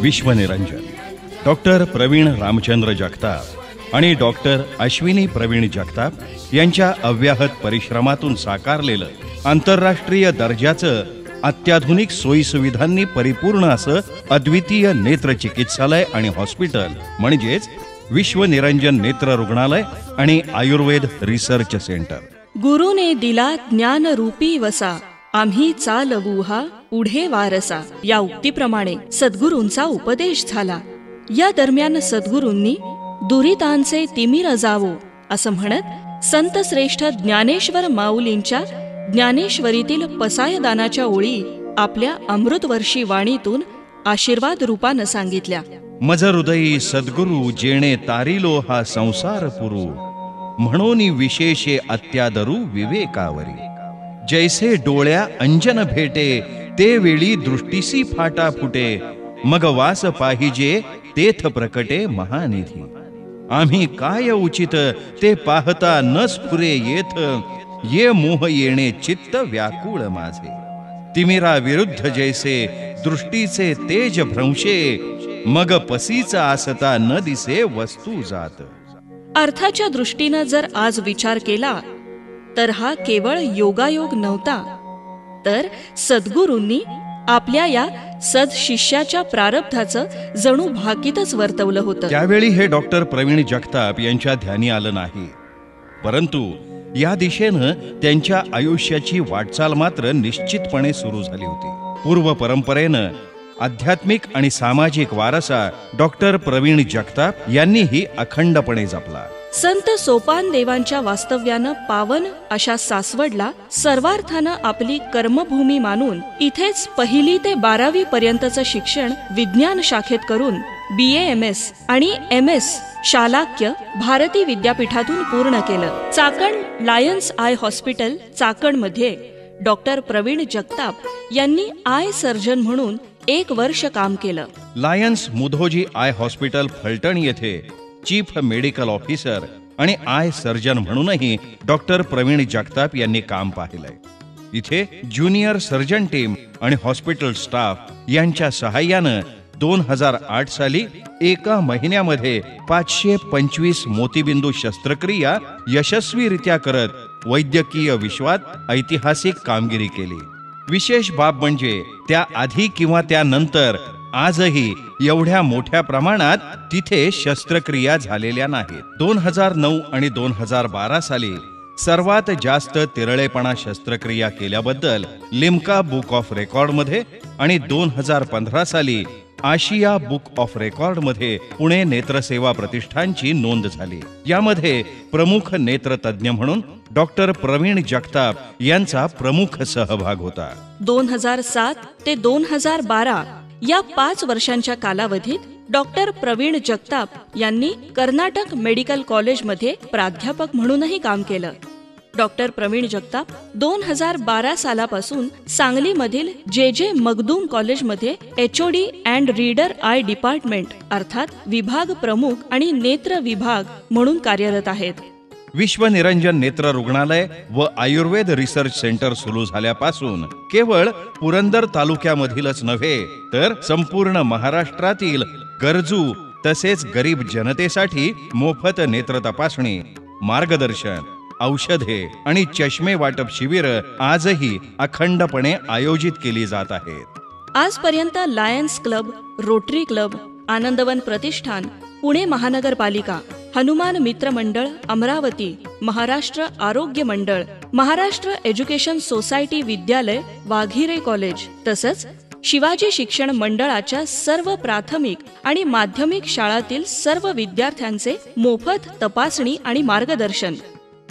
विश्वनिरंजन doctor Pravin Ramchandra Jagtap आणि doctor Ashwini Pravin Jagtap यांच्या अव्याहत परिश्रमातून साकारलेलं आंतरराष्ट्रीय दर्जाचं अत्याधुनिक सोयीसुविधांनी परिपूर्ण असं अद्वितीय नेत्र चिकित्सालय आणि हॉस्पिटल म्हणजेच विश्वनिरंजन नेत्र रुग्णालय आणि आयुर्वेद रिसर्च सेंटर. गुरुने दिला ज्ञान रूपी वसा, आम्ही चालवू हा पुढे वारसा, या उक्तीप्रमाणे सद्गुरूंचा उपदेश झाला. या दरम्यान सद्गुरूंनी दुरितांचे तिमिर जावो असं म्हणत संत श्रेष्ठ ज्ञानेश्वर माऊलींच्या ज्ञानेश्वरीतील पसायदानाच्या ओळी आपल्या अमृतवर्षी वाणीतून आशीर्वाद रूपानं सांगितल्या. मज हृदयी सद्गुरु जेणे तारिलो हा संसार पुरू, म्हणून विशेषे अत्यादरू विवेकावरी. जैसे डोळ्या अंजन भेटे, ते वेळी दृष्टीसी फाटा फुटे, मग वास पाहिजे तेथ प्रकटे महानिधी. आम्ही काय उचित ते पाहता न स्फुरे येथ, ये मोह येणे चित्त व्याकुळ माझे. तिमिरा विरुद्ध जैसे दृष्टीचे तेज भ्रंशे, मग पसीच आसता न दिसे वस्तू जात. अर्थाच्या दृष्टीनं जर आज विचार केला तर हा केवळ योगायोग नव्हता, तर सद्गुरूंनी आपल्या या सदशिष्याच्या प्रारब्धाचं जणू भाकीतच वर्तवलं होतं. त्यावेळी हे डॉक्टर प्रवीण जगताप यांच्या ध्यानी आलं नाही, परंतु या दिशेनं त्यांच्या आयुष्याची वाटचाल मात्र निश्चितपणे सुरू झाली होती. पूर्व परंपरेनं आध्यात्मिक आणि सामाजिक वारसा डॉक्टर प्रवीण जगताप यांनीही अखंडपणे जपला. संत सोपान देवांच्या वास्तव्यानं पावन अशा सासवडला सर्वार्थानं आपली कर्मभूमी मानून इथेच 1ली ते 12वी पर्यंतचं शिक्षण विज्ञान शाखेत करून BA-MS आणि MS शालाक्य भारती विद्यापीठातून पूर्ण केलं. चाकण लायन्स आय हॉस्पिटल चाकणमध्ये डॉक्टर प्रवीण जगताप यांनी आय सर्जन म्हणून 1 वर्ष काम केलं. Lions Mudhoji eye hospital Phaltan येथे चीफ मेडिकल ऑफिसर आणि आय सर्जन म्हणूनही डॉक्टर प्रवीण जगताप यांनी काम पाहिलंय. इथे ज्युनियर सर्जन टीम आणि हॉस्पिटल स्टाफ यांच्या सहाय्यानं 2008 साली एका महिन्यामध्ये 525 मोतीबिंदू शस्त्रक्रिया यशस्वीरित्या करत वैद्यकीय विश्वात ऐतिहासिक कामगिरी केली. विशेष बाब म्हणजे त्या आधी किंवा त्यानंतर आजही एवढ्या मोठ्या प्रमाणात तिथे शस्त्रक्रिया झालेल्या नाहीत. 2009 आणि 2012 साली सर्वात जास्त तिरळेपणा शस्त्रक्रिया केल्याबद्दल लिम्का बुक ऑफ रेकॉर्डमध्ये आणि 2015 साली आशिया बुक ऑफ रेकॉर्डमध्ये पुणे नेत्रसेवा प्रतिष्ठानची नोंद झाली. यामध्ये प्रमुख नेत्रतज्ञ म्हणून डॉक्टर प्रवीण जगताप यांचा प्रमुख सहभाग होता. 2007 ते 2012 या 5 वर्षांच्या कालावधीत डॉक्टर प्रवीण जगताप यांनी कर्नाटक मेडिकल कॉलेजमध्ये प्राध्यापक म्हणूनही काम केलं. डॉक्टर प्रवीण जगताप 2012 सालापासून सांगलीमधील JJ मगदूम कॉलेजमध्ये HOD and reader I department अर्थात विभाग प्रमुख आणि नेत्र विभाग म्हणून कार्यरत आहेत. विश्वनिरंजन नेत्र रुग्णालय व आयुर्वेद रिसर्च सेंटर सुरू झाल्यापासून केवळ पुरंदर तालुक्यामधीलच नव्हे तर संपूर्ण महाराष्ट्रातील गरजू तसेच गरीब जनतेसाठी मोफत नेत्र तपासणी, मार्गदर्शन, औषधे आणि चष्मे वाटप शिबिर आजही अखंडपणे आयोजित केली जात आहेत. आजपर्यंत Lions club, Rotary club, Anandwan प्रतिष्ठान, पुणे महानगरपालिका, हनुमान मित्र मंडळ अमरावती, महाराष्ट्र आरोग्य मंडळ, महाराष्ट्र एज्युकेशन सोसायटी विद्यालय, वाघिरे कॉलेज तसंच शिवाजी शिक्षण मंडळाच्या सर्व प्राथमिक आणि माध्यमिक शाळातील सर्व विद्यार्थ्यांचे मोफत तपासणी आणि मार्गदर्शन,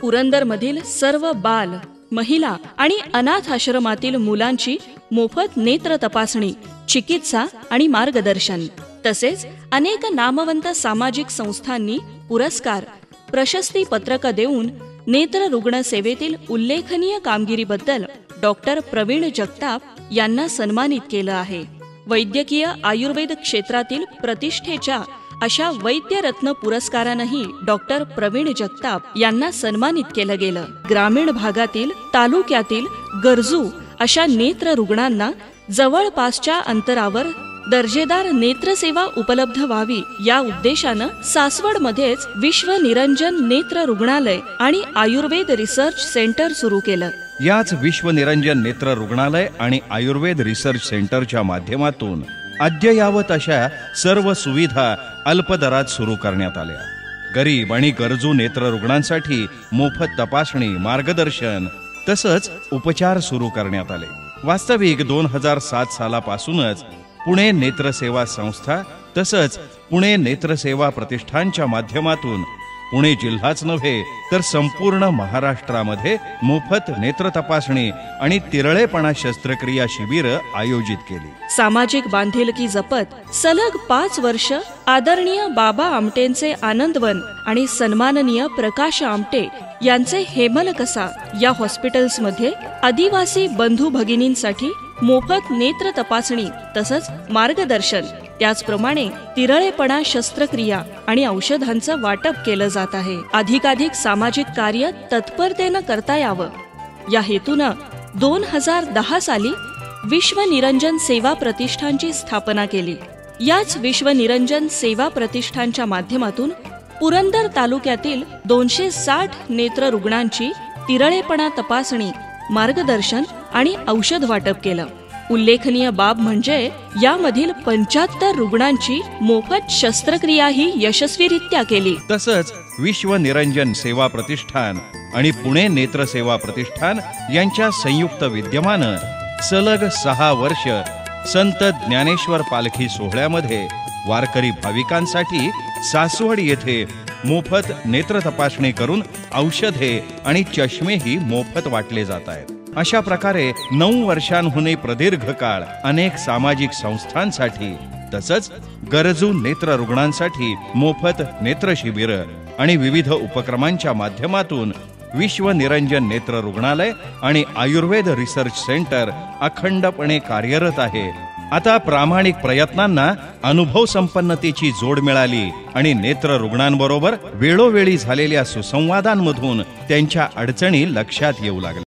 पुरंदरमधील सर्व बाल, महिला आणि अनाथ आश्रमातील मुलांची मोफत नेत्र तपासणी, चिकित्सा आणि मार्गदर्शन तसेच अनेक नामवंत सामाजिक संस्थांनी पुरस्कार, प्रशस्ती पत्रक देऊन नेत्र रुग्ण सेवेतील उल्लेखनीय कामगिरीबद्दल डॉक्टर प्रवीण जगताप यांना सन्मानित केलं आहे. वैद्यकीय आयुर्वेद क्षेत्रातील प्रतिष्ठेच्या अशा वैद्यरत्न पुरस्कारानंही डॉक्टर प्रवीण जगताप यांना सन्मानित केलं गेलं. ग्रामीण भागातील, तालुक्यातील गरजू अशा नेत्र रुग्णांना जवळपासच्या अंतरावर दर्जेदार नेत्रसेवा उपलब्ध व्हावी या उद्देशानं सासवडमध्येच विश्व निरंजन नेत्र रुग्णालय आणि आयुर्वेद रिसर्च सेंटर सुरू केलं. याच विश्व निरंजन नेत्र रुग्णालय आणि आयुर्वेद रिसर्च सेंटरच्या माध्यमातून अद्ययावत अशा सर्व सुविधा अल्प दरात सुरू करण्यात आल्या. गरीब आणि गरजू नेत्र रुग्णांसाठी मोफत तपासणी, मार्गदर्शन तसंच उपचार सुरू करण्यात आले. वास्तविक 2007 सालापासूनच पुणे नेत्रसेवा संस्था तसंच पुणे नेत्रसेवा प्रतिष्ठानच्या माध्यमातून पुणे जिल्हाच नव्हे तर संपूर्ण महाराष्ट्रामध्ये मोफत नेत्र तपासणी आणि तिरळेपणा शस्त्रक्रिया शिबिरं आयोजित केली. सामाजिक बांधिलकी जपत सलग 5 वर्ष आदरणीय बाबा आमटेंचे आनंदवन आणि सन्माननीय प्रकाश आमटे यांचे हेमलकसा या हॉस्पिटल्समध्ये आदिवासी बंधू भगिनींसाठी मोफत नेत्र तपासणी तसंच मार्गदर्शन, त्याचप्रमाणे तिरळेपणा शस्त्रक्रिया आणि औषधांचं वाटप केलं जात आहे. अधिकाधिक सामाजिक कार्य तत्परतेनं करता यावं या हेतूनं 2010 साली विश्व निरंजन सेवा प्रतिष्ठानची स्थापना केली. याच विश्व निरंजन सेवा प्रतिष्ठानच्या माध्यमातून पुरंदर तालुक्यातील 260 नेत्र रुग्णांची तिरळेपणा तपासणी, मार्गदर्शन आणि औषध वाटप केलं. उल्लेखनीय बाब म्हणजे यामधील 75 रुग्णांची मोफत शस्त्रक्रियाही यशस्वीरित्या केली. तसंच विश्व निरंजन सेवा प्रतिष्ठान आणि पुणे नेत्र सेवा प्रतिष्ठान यांच्या संयुक्त विद्यमानं सलग 6 वर्ष संत ज्ञानेश्वर पालखी सोहळ्यामध्ये वारकरी भाविकांसाठी सासवड येथे मोफत नेत्र तपासणी करून औषधे आणि चष्मेही मोफत वाटले जात आहेत. अशा प्रकारे 9 वर्षांहूनही प्रदीर्घ काळ अनेक सामाजिक संस्थांसाठी तसंच गरजू नेत्र रुग्णांसाठी मोफत नेत्र शिबिरं आणि विविध उपक्रमांच्या माध्यमातून विश्व निरंजन नेत्र रुग्णालय आणि आयुर्वेद रिसर्च सेंटर अखंडपणे कार्यरत आहे. आता प्रामाणिक प्रयत्नांना अनुभव संपन्नतेची जोड मिळाली आणि नेत्र रुग्णांबरोबर वेळोवेळी झालेल्या सुसंवादांमधून त्यांच्या अडचणी लक्षात येऊ लागल्या.